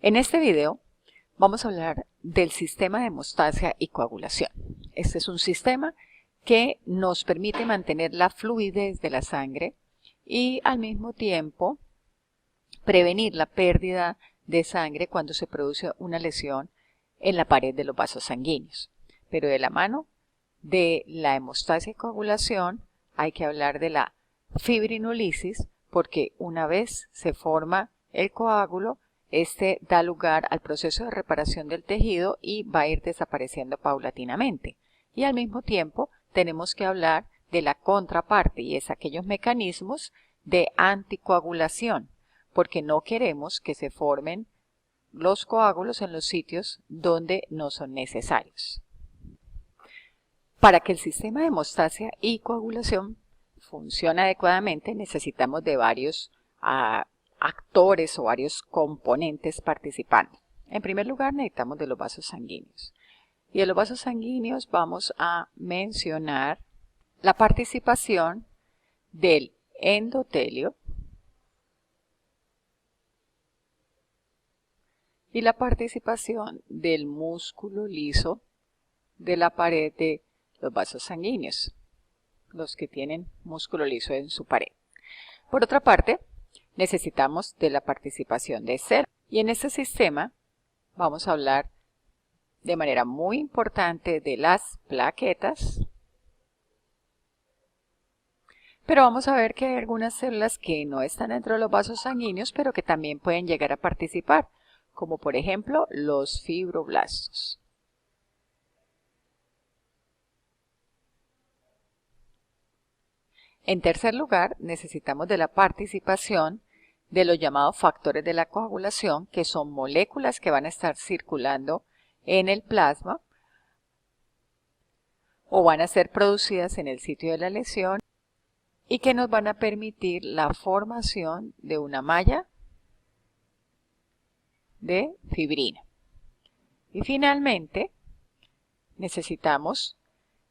En este video vamos a hablar del sistema de hemostasia y coagulación. Este es un sistema que nos permite mantener la fluidez de la sangre y al mismo tiempo prevenir la pérdida de sangre cuando se produce una lesión en la pared de los vasos sanguíneos. Pero de la mano de la hemostasia y coagulación hay que hablar de la fibrinolisis, porque una vez se forma el coágulo, este da lugar al proceso de reparación del tejido y va a ir desapareciendo paulatinamente. Y al mismo tiempo tenemos que hablar de la contraparte, y es aquellos mecanismos de anticoagulación, porque no queremos que se formen los coágulos en los sitios donde no son necesarios. Para que el sistema de hemostasia y coagulación funcione adecuadamente, necesitamos de varios actores o varios componentes participando. En primer lugar, necesitamos de los vasos sanguíneos. Y de los vasos sanguíneos vamos a mencionar la participación del endotelio y la participación del músculo liso de la pared de los vasos sanguíneos, los que tienen músculo liso en su pared. Por otra parte, necesitamos de la participación de células. Y en este sistema vamos a hablar de manera muy importante de las plaquetas, pero vamos a ver que hay algunas células que no están dentro de los vasos sanguíneos, pero que también pueden llegar a participar, como por ejemplo los fibroblastos. En tercer lugar, necesitamos de la participación de los llamados factores de la coagulación, que son moléculas que van a estar circulando en el plasma o van a ser producidas en el sitio de la lesión y que nos van a permitir la formación de una malla de fibrina. Y finalmente, necesitamos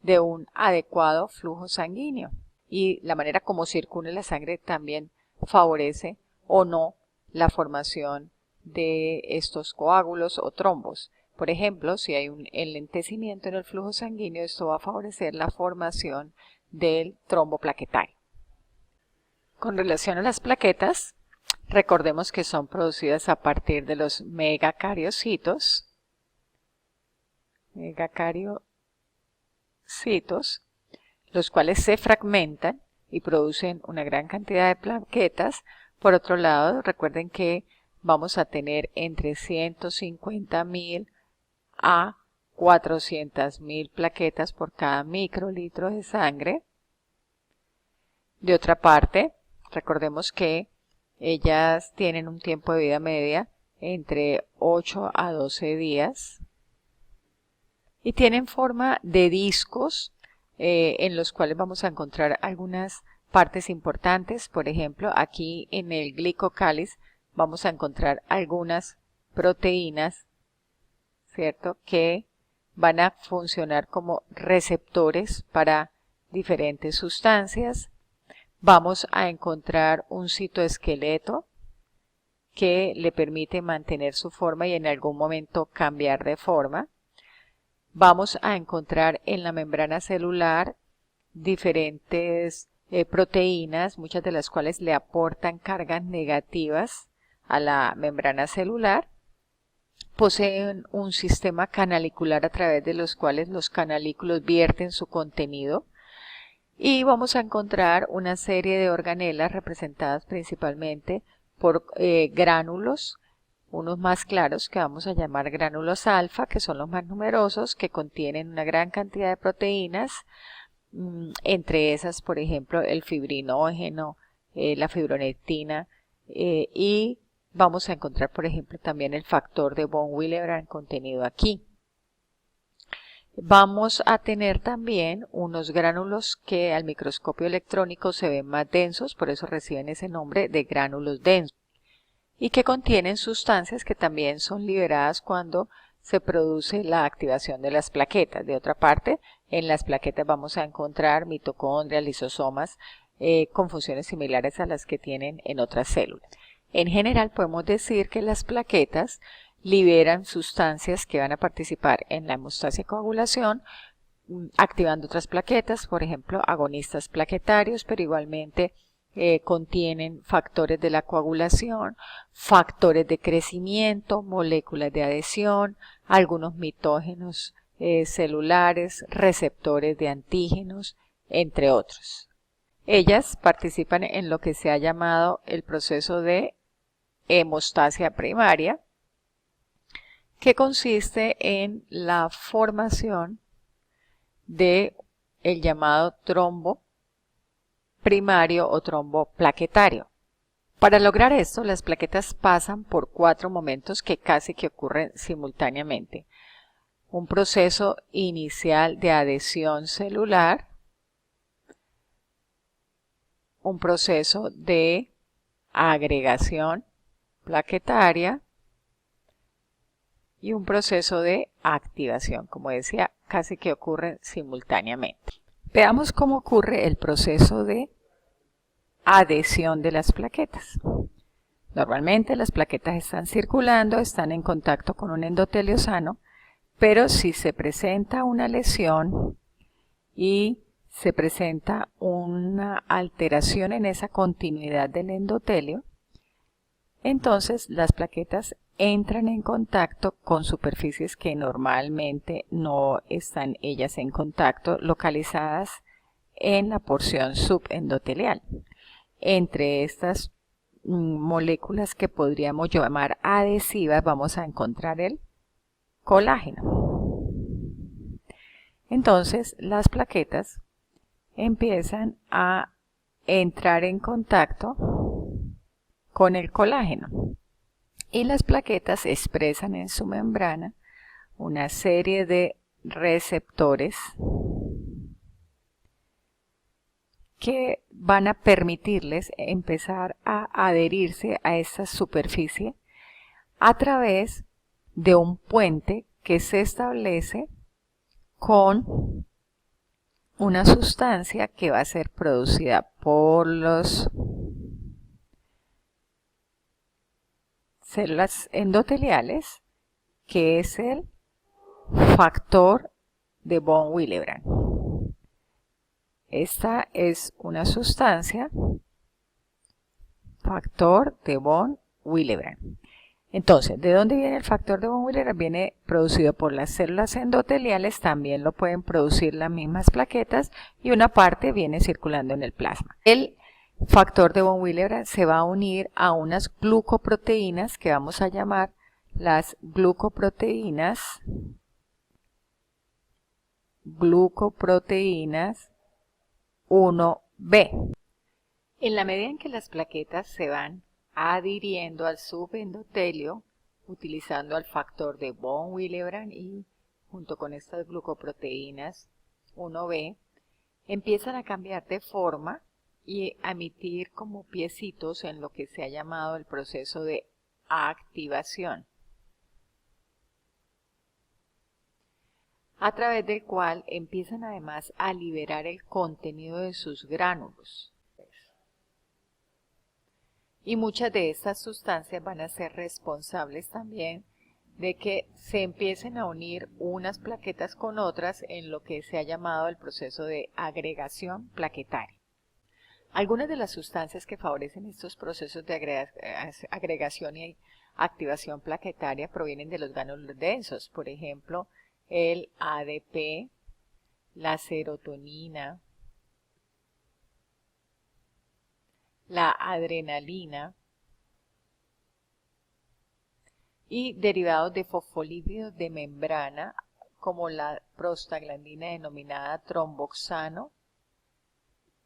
de un adecuado flujo sanguíneo. Y la manera como circula la sangre también favorece o no la formación de estos coágulos o trombos. Por ejemplo, si hay un enlentecimiento en el flujo sanguíneo, esto va a favorecer la formación del trombo plaquetario. Con relación a las plaquetas, recordemos que son producidas a partir de los megacariocitos, los cuales se fragmentan y producen una gran cantidad de plaquetas. Por otro lado, recuerden que vamos a tener entre 150.000 a 400.000 plaquetas por cada microlitro de sangre. De otra parte, recordemos que ellas tienen un tiempo de vida media entre 8 a 12 días y tienen forma de discos en los cuales vamos a encontrar algunas partes importantes. Por ejemplo, aquí en el glicocáliz vamos a encontrar algunas proteínas, ¿cierto?, que van a funcionar como receptores para diferentes sustancias. Vamos a encontrar un citoesqueleto que le permite mantener su forma y en algún momento cambiar de forma. Vamos a encontrar en la membrana celular diferentes proteínas, muchas de las cuales le aportan cargas negativas a la membrana celular. Poseen un sistema canalicular a través de los cuales los canalículos vierten su contenido. Y vamos a encontrar una serie de organelas representadas principalmente por gránulos, unos más claros que vamos a llamar gránulos alfa, que son los más numerosos, que contienen una gran cantidad de proteínas, entre esas, por ejemplo, el fibrinógeno, la fibronectina, y vamos a encontrar, por ejemplo, también el factor de von Willebrand contenido aquí. Vamos a tener también unos gránulos que al microscopio electrónico se ven más densos, por eso reciben ese nombre de gránulos densos, y que contienen sustancias que también son liberadas cuando se produce la activación de las plaquetas. De otra parte, en las plaquetas vamos a encontrar mitocondrias, lisosomas, con funciones similares a las que tienen en otras células. En general podemos decir que las plaquetas liberan sustancias que van a participar en la hemostasia y coagulación, activando otras plaquetas, por ejemplo, agonistas plaquetarios, pero igualmente contienen factores de la coagulación, factores de crecimiento, moléculas de adhesión, algunos mitógenos celulares, receptores de antígenos, entre otros. Ellas participan en lo que se ha llamado el proceso de hemostasia primaria, que consiste en la formación de el llamado trombo primario o trombo plaquetario. Para lograr esto, las plaquetas pasan por 4 momentos que casi que ocurren simultáneamente. Un proceso inicial de adhesión celular, un proceso de agregación plaquetaria y un proceso de activación. Como decía, casi que ocurren simultáneamente. Veamos cómo ocurre el proceso de adhesión de las plaquetas. Normalmente las plaquetas están circulando, están en contacto con un endotelio sano, pero si se presenta una lesión y se presenta una alteración en esa continuidad del endotelio, entonces las plaquetas entran en contacto con superficies que normalmente no están ellas en contacto, localizadas en la porción subendotelial. Entre estas moléculas que podríamos llamar adhesivas vamos a encontrar el colágeno. Entonces las plaquetas empiezan a entrar en contacto con el colágeno y las plaquetas expresan en su membrana una serie de receptores que van a permitirles empezar a adherirse a esta superficie a través de un puente que se establece con una sustancia que va a ser producida por las células endoteliales, que es el factor de von Willebrand. Esta es una sustancia, factor de von Willebrand. Entonces, ¿de dónde viene el factor de von Willebrand? Viene producido por las células endoteliales, también lo pueden producir las mismas plaquetas y una parte viene circulando en el plasma. El factor de von Willebrand se va a unir a unas glucoproteínas que vamos a llamar las glucoproteínas 1B. En la medida en que las plaquetas se van adhiriendo al subendotelio, utilizando el factor de von Willebrand y junto con estas glucoproteínas 1B, empiezan a cambiar de forma y a emitir como piecitos en lo que se ha llamado el proceso de activación, a través del cual empiezan además a liberar el contenido de sus gránulos. Y muchas de estas sustancias van a ser responsables también de que se empiecen a unir unas plaquetas con otras en lo que se ha llamado el proceso de agregación plaquetaria. Algunas de las sustancias que favorecen estos procesos de agregación y activación plaquetaria provienen de los gránulos densos, por ejemplo, el ADP, la serotonina, la adrenalina y derivados de fosfolípidos de membrana como la prostaglandina denominada tromboxano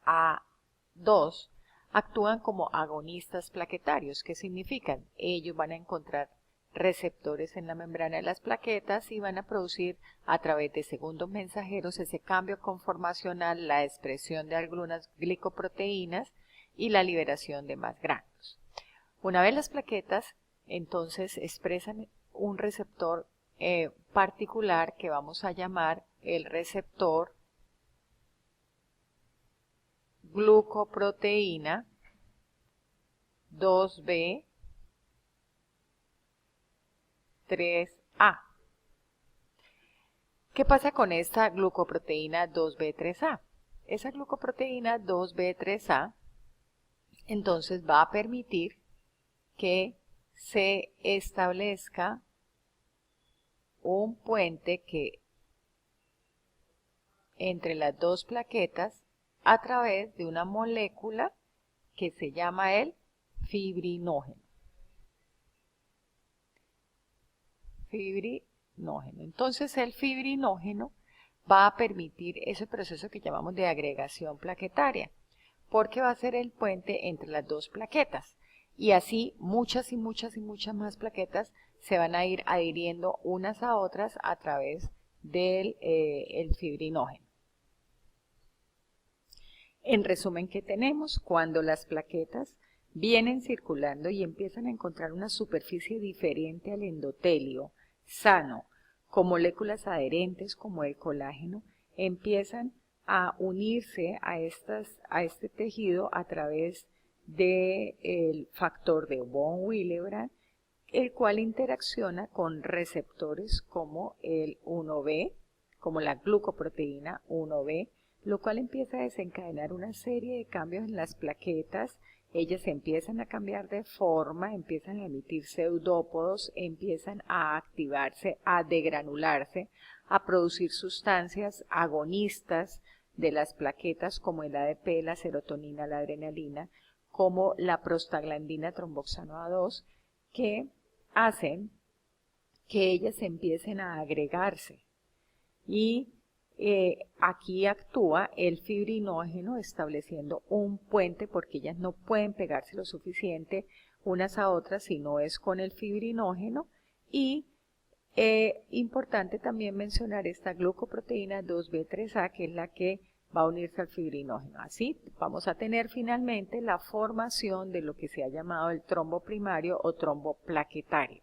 A2 actúan como agonistas plaquetarios. ¿Qué significan? Ellos van a encontrar receptores en la membrana de las plaquetas y van a producir a través de segundos mensajeros ese cambio conformacional, la expresión de algunas glicoproteínas y la liberación de más gránulos. Una vez las plaquetas entonces expresan un receptor particular que vamos a llamar el receptor glucoproteína 2B 2B3A. ¿Qué pasa con esta glucoproteína 2B3A? Esa glucoproteína 2B3A entonces va a permitir que se establezca un puente que entre las dos plaquetas a través de una molécula que se llama el fibrinógeno. Entonces el fibrinógeno va a permitir ese proceso que llamamos de agregación plaquetaria, porque va a ser el puente entre las dos plaquetas. Y así muchas y muchas y muchas más plaquetas se van a ir adhiriendo unas a otras a través del el fibrinógeno. En resumen, ¿qué tenemos? Cuando las plaquetas vienen circulando y empiezan a encontrar una superficie diferente al endotelio, sano, con moléculas adherentes como el colágeno, empiezan a unirse a este tejido a través del factor de von Willebrand, el cual interacciona con receptores como el 1B, como la glucoproteína 1B, lo cual empieza a desencadenar una serie de cambios en las plaquetas. Ellas empiezan a cambiar de forma, empiezan a emitir pseudópodos, empiezan a activarse, a degranularse, a producir sustancias agonistas de las plaquetas como el ADP, la serotonina, la adrenalina, como la prostaglandina tromboxano A2, que hacen que ellas empiecen a agregarse. Y aquí actúa el fibrinógeno estableciendo un puente, porque ellas no pueden pegarse lo suficiente unas a otras si no es con el fibrinógeno. Y importante también mencionar esta glucoproteína 2B3A, que es la que va a unirse al fibrinógeno. Así vamos a tener finalmente la formación de lo que se ha llamado el trombo primario o trombo plaquetario.